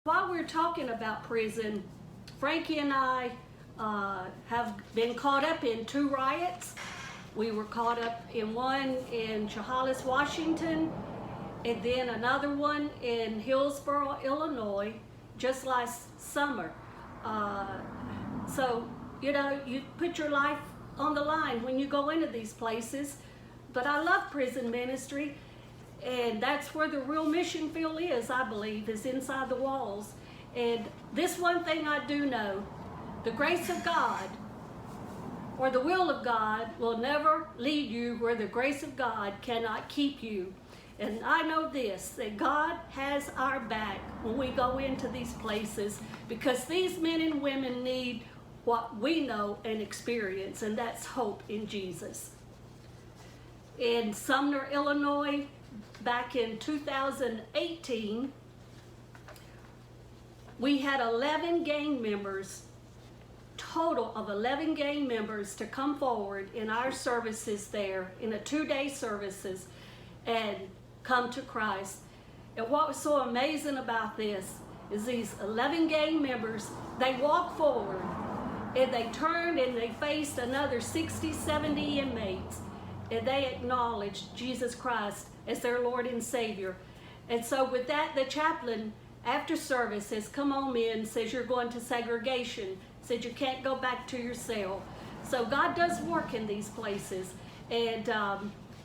While we're talking about prison, Frankie and I have been caught up in 2 riots. We were caught up in one in Chehalis, Washington, and then another one in Hillsboro, Illinois, just last summer. So, you put your life on the line when you go into these places. But I love prison ministry. And that's where the real mission field is, I believe, is inside the walls. And this one thing I do know, the grace of God or the will of God will never lead you where the grace of God cannot keep you. And I know this, that God has our back when we go into these places, because these men and women need what we know and experience, and that's hope in Jesus. In Sumner, Illinois, back in 2018, we had 11 gang members, total of 11 gang members, to come forward in our services there, in a 2-day services, and come to Christ. And what was so amazing about this is these 11 gang members, they walked forward and they turned and they faced another 60, 70 inmates, and they acknowledged Jesus Christ as their Lord and Savior. And so with that, the chaplain after service says, "Come on, men," says, "you're going to segregation," said, "you can't go back to your cell." So God does work in these places, and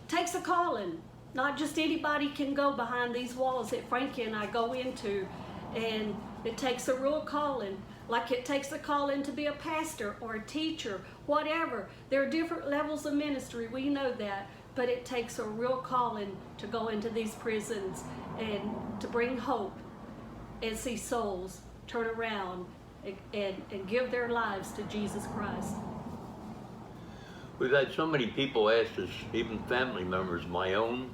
takes a calling. Not just anybody can go behind these walls that Frankie and I go into, and it takes a real calling. Like it takes a calling to be a pastor or a teacher, whatever. There are different levels of ministry, we know that. But it takes a real calling to go into these prisons and to bring hope and see souls turn around and give their lives to Jesus Christ. We've had so many people ask us, even family members, my own,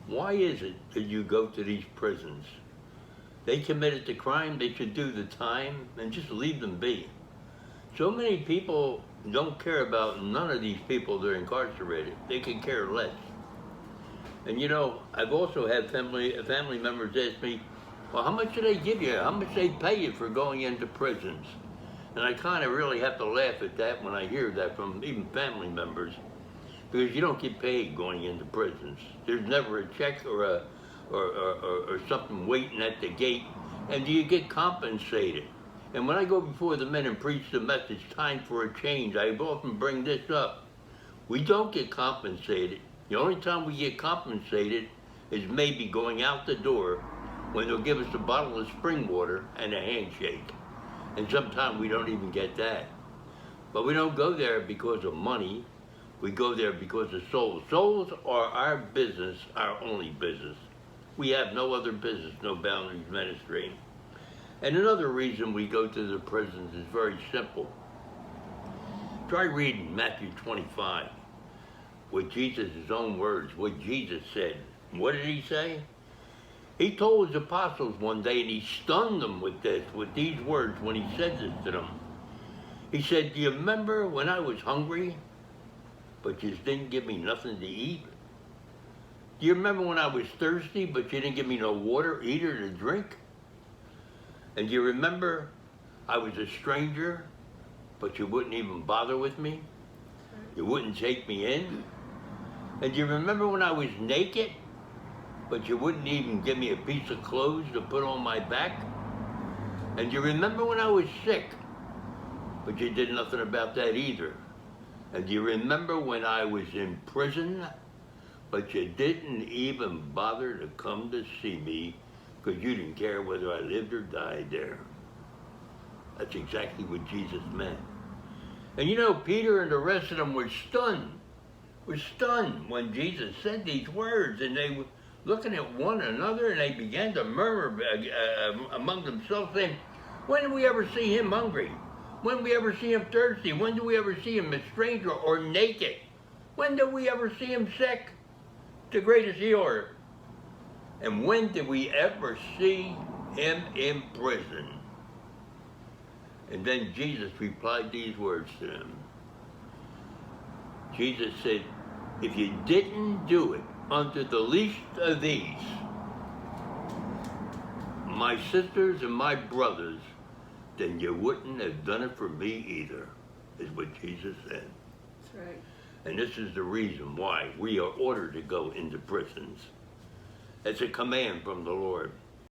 why is it that you go to these prisons? They committed the crime, they should do the time, and just leave them be. So many people don't care about none of these people that are incarcerated. They can care less. And I've also had family members ask me, well, how much do they give you? How much they pay you for going into prisons? And I kind of really have to laugh at that when I hear that from even family members, because you don't get paid going into prisons. There's never a check or something waiting at the gate. And do you get compensated? And when I go before the men and preach the message, time for a change, I often bring this up. We don't get compensated. The only time we get compensated is maybe going out the door when they'll give us a bottle of spring water and a handshake. And sometimes we don't even get that. But we don't go there because of money. We go there because of souls. Souls are our business, our only business. We have no other business, no boundaries ministry. And another reason we go to the prisons is very simple. Try reading Matthew 25 with Jesus' own words, what Jesus said. What did he say? He told his apostles one day, and he stunned them with these words when he said this to them. He said, "Do you remember when I was hungry, but you didn't give me nothing to eat? Do you remember when I was thirsty, but you didn't give me no water, eat, or to drink? And do you remember I was a stranger, but you wouldn't even bother with me? You wouldn't take me in? And do you remember when I was naked, but you wouldn't even give me a piece of clothes to put on my back? And do you remember when I was sick, but you did nothing about that either? And do you remember when I was in prison, but you didn't even bother to come to see me because you didn't care whether I lived or died there?" That's exactly what Jesus meant. And Peter and the rest of them were stunned when Jesus said these words, and they were looking at one another, and they began to murmur among themselves, saying, "When do we ever see him hungry? When do we ever see him thirsty? When do we ever see him a stranger or naked? When do we ever see him sick? The greatest healer. And when did we ever see him in prison?" And then Jesus replied these words to them. Jesus said, "If you didn't do it unto the least of these, my sisters and my brothers, then you wouldn't have done it for me either, is what Jesus said. That's right. And this is the reason why we are ordered to go into prisons. It's a command from the Lord.